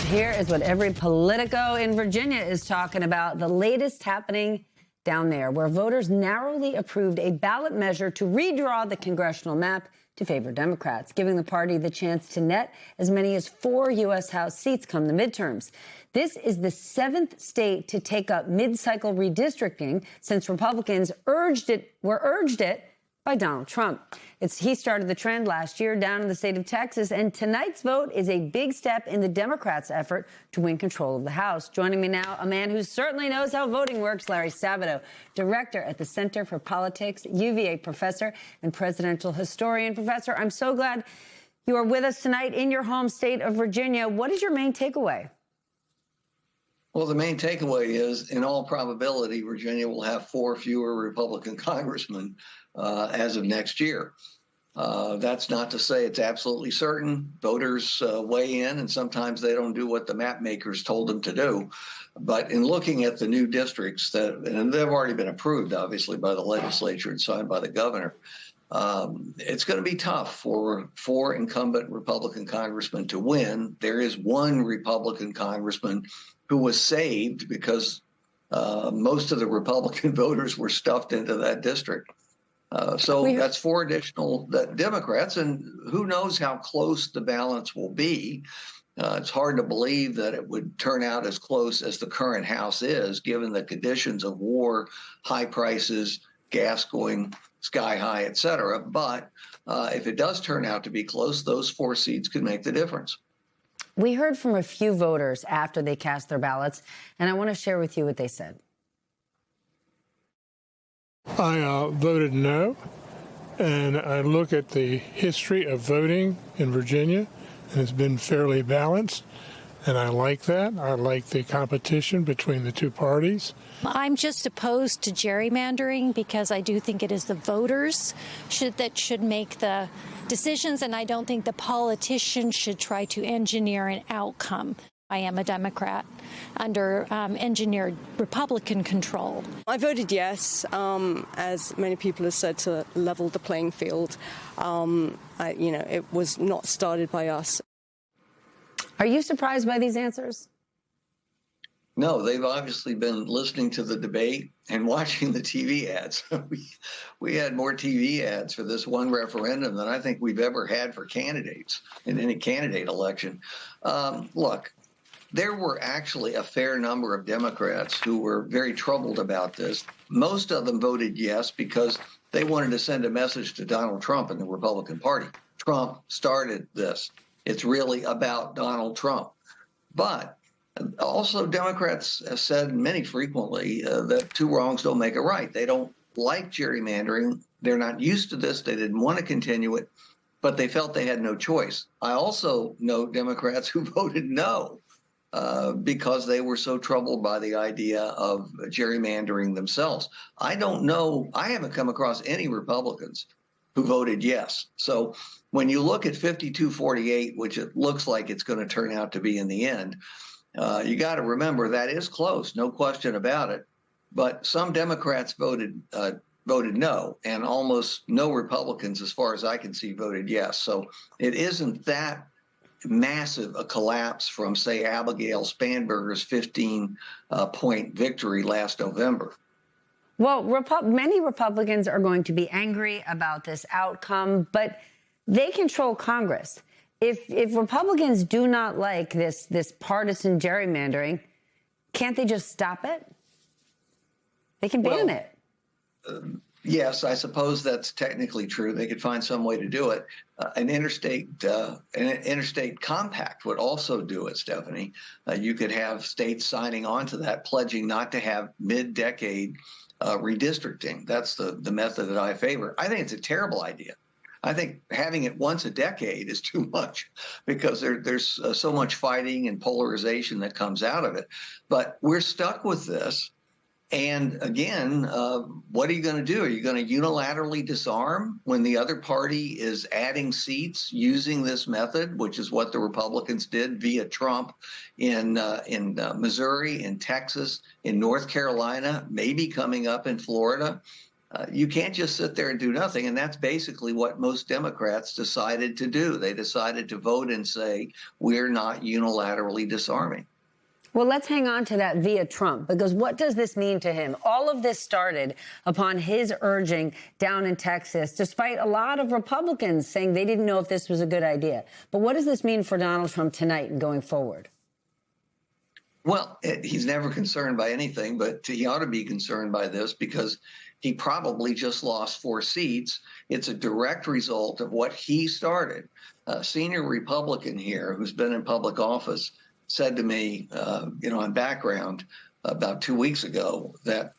Here is what every Politico in Virginia is talking about. The latest happening down there, where voters narrowly approved a ballot measure to redraw the congressional map to favor Democrats, giving the party the chance to net as many as 4 U.S. House seats come the midterms. This is the 7th state to take up mid-cycle redistricting since Republicans urged it by Donald Trump. He started the trend last year down in the state of Texas, and tonight's vote is a big step in the Democrats' effort to win control of the House. Joining me now, a man who certainly knows how voting works, Larry Sabato, director at the Center for Politics, UVA professor and presidential historian. Professor, I'm so glad you are with us tonight in your home state of Virginia. What is your main takeaway? Well, the main takeaway is, in all probability, Virginia will have 4 fewer Republican congressmen as of next year. That's not to say it's absolutely certain. Voters weigh in, and sometimes they don't do what the map makers told them to do. But in looking at the new districts, and they've already been approved, obviously, by the legislature and signed by the governor, it's going to be tough for 4 incumbent Republican congressmen to win. There is 1 Republican congressman who was saved because most of the Republican voters were stuffed into that district. So that's 4 additional Democrats, and who knows how close the balance will be. It's hard to believe that it would turn out as close as the current House is, given the conditions of war, high prices, gas going sky high, et cetera. But if it does turn out to be close, those 4 seats could make the difference. We heard from a few voters after they cast their ballots, and I want to share with you what they said. I voted no, and I look at the history of voting in Virginia, and it's been fairly balanced, and I like that. I like the competition between the 2 parties. I'm just opposed to gerrymandering because I do think it is the voters that should make the decisions, and I don't think the politicians should try to engineer an outcome. I am a Democrat under engineered Republican control. I voted yes, as many people have said, to level the playing field. It was not started by us. Are you surprised by these answers? No, they've obviously been listening to the debate and watching the TV ads. We had more TV ads for this one referendum than I think we've ever had for candidates in any candidate election. Look, there were actually a fair number of Democrats who were very troubled about this. Most of them voted yes because they wanted to send a message to Donald Trump and the Republican Party. Trump started this. It's really about Donald Trump. But also, Democrats have said many frequently that 2 wrongs don't make a right. They don't like gerrymandering. They're not used to this. They didn't want to continue it, but they felt they had no choice. I also know Democrats who voted no because they were so troubled by the idea of gerrymandering themselves. I don't know. I haven't come across any Republicans who voted yes. So when you look at 52-48, which it looks like it's going to turn out to be in the end, you got to remember that is close, no question about it. But some Democrats voted no, and almost no Republicans, as far as I can see, voted yes. So it isn't that massive a collapse from, say, Abigail Spanberger's 15-point victory last November. Well, many Republicans are going to be angry about this outcome, but they control Congress. If Republicans do not like this partisan gerrymandering, can't they just stop it? They can ban it. Yes, I suppose that's technically true. They could find some way to do it. An interstate compact would also do it, Stephanie. You could have states signing on to that, pledging not to have mid-decade redistricting. That's the method that I favor. I think it's a terrible idea. I think having it once a decade is too much because there's so much fighting and polarization that comes out of it. But we're stuck with this. And again, what are you going to do? Are you going to unilaterally disarm when the other party is adding seats using this method, which is what the Republicans did via Trump in Missouri, in Texas, in North Carolina, maybe coming up in Florida? You can't just sit there and do nothing. And that's basically what most Democrats decided to do. They decided to vote and say, we're not unilaterally disarming. Well, let's hang on to that via Trump, because what does this mean to him? All of this started upon his urging down in Texas, despite a lot of Republicans saying they didn't know if this was a good idea. But what does this mean for Donald Trump tonight and going forward? Well, he's never concerned by anything, but he ought to be concerned by this because he probably just lost 4 seats. It's a direct result of what he started. A senior Republican here who's been in public office said to me, on background about 2 weeks ago that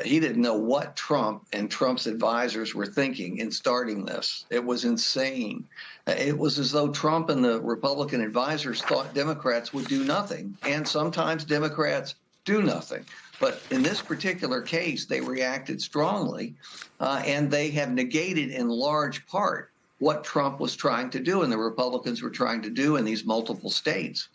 he didn't know what Trump and Trump's advisors were thinking in starting this. It was insane. It was as though Trump and the Republican advisors thought Democrats would do nothing. And sometimes Democrats do nothing. But in this particular case, they reacted strongly, and they have negated in large part what Trump was trying to do and the Republicans were trying to do in these multiple states.